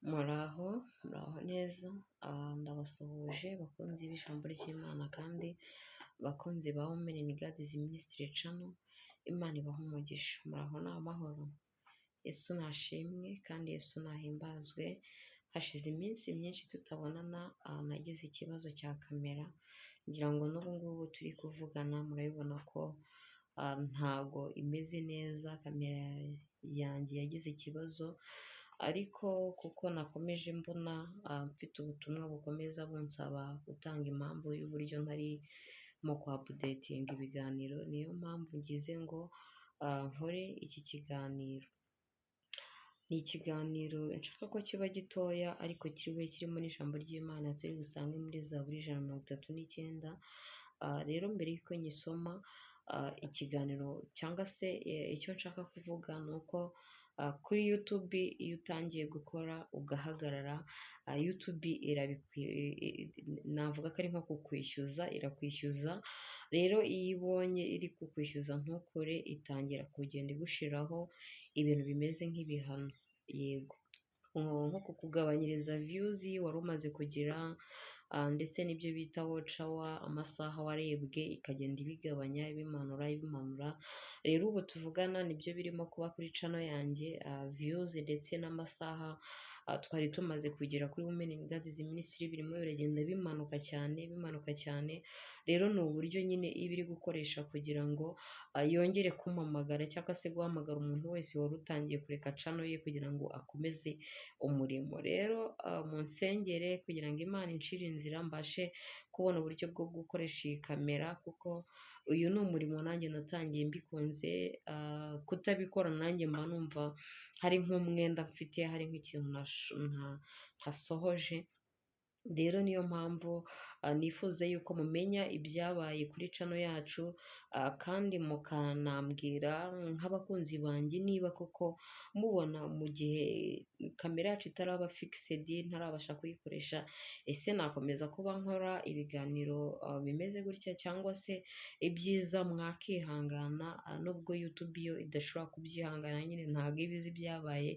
Muraho, muraho neza, ndabasuhuje bakunzi b'ijambo ry'Imana kandi bakunzi ba Women in God's Ministry Channel, Imana ibahe umugisha, muraho ni amahoro, Yesu nashimwe kandi Yesu nahimbazwe, hashize iminsi myinshi tutabonana, nagize ikibazo cya kamera, ngira ngo n'ubu ngubu turi kuvugana murabibona ko ntago imeze neza, kamera yanjye yagize ikibazo, ariko kuko nakomeje mbona mfite ubutumwa bukomeza bunsaba gutanga impamvu y'uburyo ntari mu kuapudetinga ibiganiro, niyo mpamvu ngize ngo nkore iki kiganiro. Ni ikiganiro nshaka ko kiba gitoya ariko kirimo n'ijambo ry'Imana turi busange muri Zaburi 139. Rero mbere y'uko nyisoma ikiganiro cyangwa se icyo nshaka kuvuga ni uko kuri YouTube iyo utangiye gukora ugahagarara, YouTube navuga ko ari nko kukwishyuza, irakwishyuza. Rero iyo ibonye iri kukwishyuza ntukore, itangira kugenda igushiraho ibintu bimeze nk'ibihano, yego, nko kukugabanyiriza views wari umaze kugira, ndetse n'ibyo bita watch hour, amasaha warebwe ikagenda ibigabanya ibimanura. Rero ubu tuvugana nibyo birimo kuba kuri channel yanjye, views ndetse n'amasaha twari tumaze kugera kuri Women in God's Ministry birimo biragenda bimanuka cyane. Rero ni uburyo nyine iba iri gukoresha kugira ngo yongere kumpamagara cyangwa se guhamagara umuntu wese wari utangiye kureka channel ye kugira ngo akomeze umurimo. Rero mu nsengere kugira ngo Imana incire inzira mbashe kubona uburyo bwo gukoresha iyi kamera, kuko uyu ni umurimo nanjye natangiye mbikunze, kutabikora nanjye mba numva hari nk'umwenda mfite, hari nk'ikintu ntasohoje. Rero niyo mpamvu nifuza yuko mumenya ibyabaye kuri channel yacu, kandi mukanambwira nk'abakunzi banjye niba koko mubona mu gihe kamera yacu itaraba fixed, ntarabasha kuyikoresha, ese nakomeza kuba nkora ibiganiro bimeze gutya, cyangwa se ibyiza mwakihangana, nubwo YouTube yo idashobora kubyihangana, nyine ntabwo ibizi ibyabaye,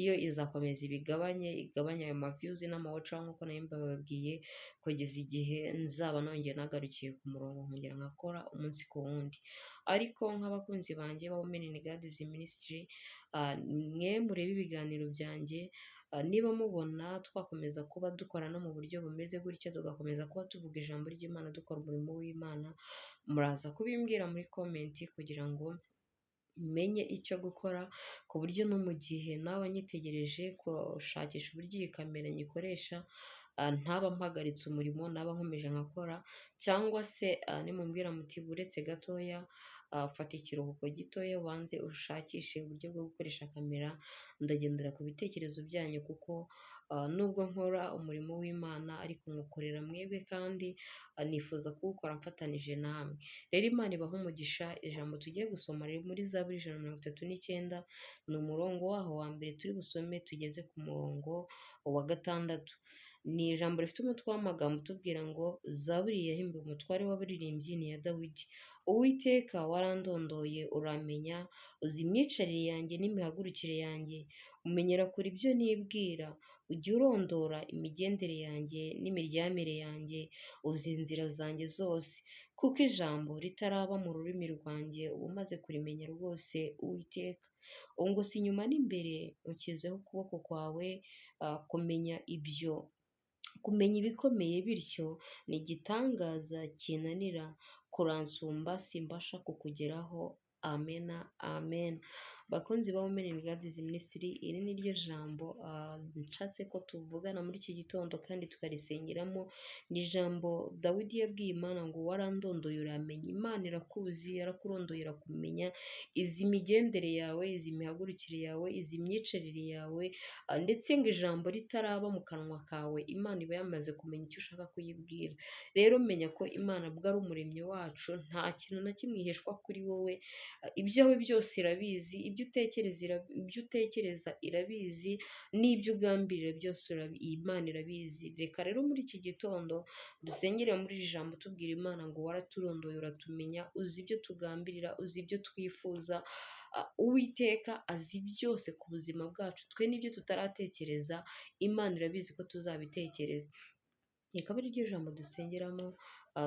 iyo izakomeza igabanya ayo ma views n'amawaca nk'uko nayo babwiye, kugeza igihe nzaba nongeye nagarukiye ku murongo nkongera nkakora umunsi ku wundi. Ariko nk'abakunzi banjye ba Women in God's Ministry, mwe murebe ibiganiro byanjye, niba mubona twakomeza kuba dukora no mu buryo bumeze gutya, tugakomeza kuba tuvuga ijambo ry'Imana, dukora umurimo w'Imana, muraza kubimbwira muri comment kugira ngo menye icyo gukora, ku buryo no mu gihe naba nyitegereje gushakisha uburyo iyi kamera nyikoresha, ntaba mpagaritse umurimo, naba nkomeje nkakora, cyangwa se nimumbwira muti buretse gatoya, fata ikiruhuko gitoya ubanze ushakishe uburyo bwo gukoresha kamera, ndagendera ku bitekerezo byanyu, kuko nubwo nkora umurimo w'Imana ariko nkukorera mwebwe, kandi nifuza kuwukora mfatanije namwe. Rero Imana ibahe umugisha. Ijambo tugiye gusoma riri muri Zaburi 139, ni umurongo waho wa mbere turi busome tugeze ku murongo wa 6. Ni ijambo rifite umutwe w'amagambo utubwira ngo Zaburi yahimbiwe umutware w'abaririmbyi ni ya Dawidi. Uwiteka warandondoye uramenya, uzi imyicarire yanjye n'imihagurukire yanjye, umenyera kure ibyo nibwira, ujya urondora imigendere yanjye n'imiryamire yanjye, uzi inzira zanjye zose. Kuko ijambo ritaraba mu rurimi rwanjye uba umaze kurimenya rwose, Uwiteka. Ungose inyuma n'imbere, unshyizeho ukuboko kwawe, kumenya ibikomeye bityo ni igitangaza kinanira kuransumba, simbasha kukugeraho. Amen. Bakunzi ba Women in God's Ministry, iri ni ryo jambo nshatse ko tuvugana muri iki gitondo kandi tukarisengeramo. Ni ijambo Dawidi yabwiye Imana ngo warandondoye uramenya. Imana irakuzi, yarakurondoye irakumenya, izi imigendere yawe, izi imihagurukire yawe, izi imyicarire yawe, ndetse ngo ijambo ritaraba mu kanwa kawe Imana iba yamaze kumenya icyo ushaka kuyibwira. Rero menya ko Imana bwo ari umuremyi wacu, nta kintu na kimwe iheshwa kuri wowe, ibyawe byose irabizi, ibyo utekereza irabizi, n'ibyo ugambirira byose Imana irabizi. Reka rero muri iki gitondo dusengere muri iri jambo tubwira Imana ngo waraturondoye uratumenya, uzi ibyo tugambirira, uzi ibyo twifuza, Uwiteka azi byose ku buzima bwacu, twe n'ibyo tutaratekereza Imana irabizi ko tuzabitekereza. Rikaba ari ryo jambo dusengeramo,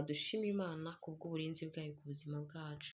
dushima Imana kubw'uburinzi bwayo ku buzima bwacu.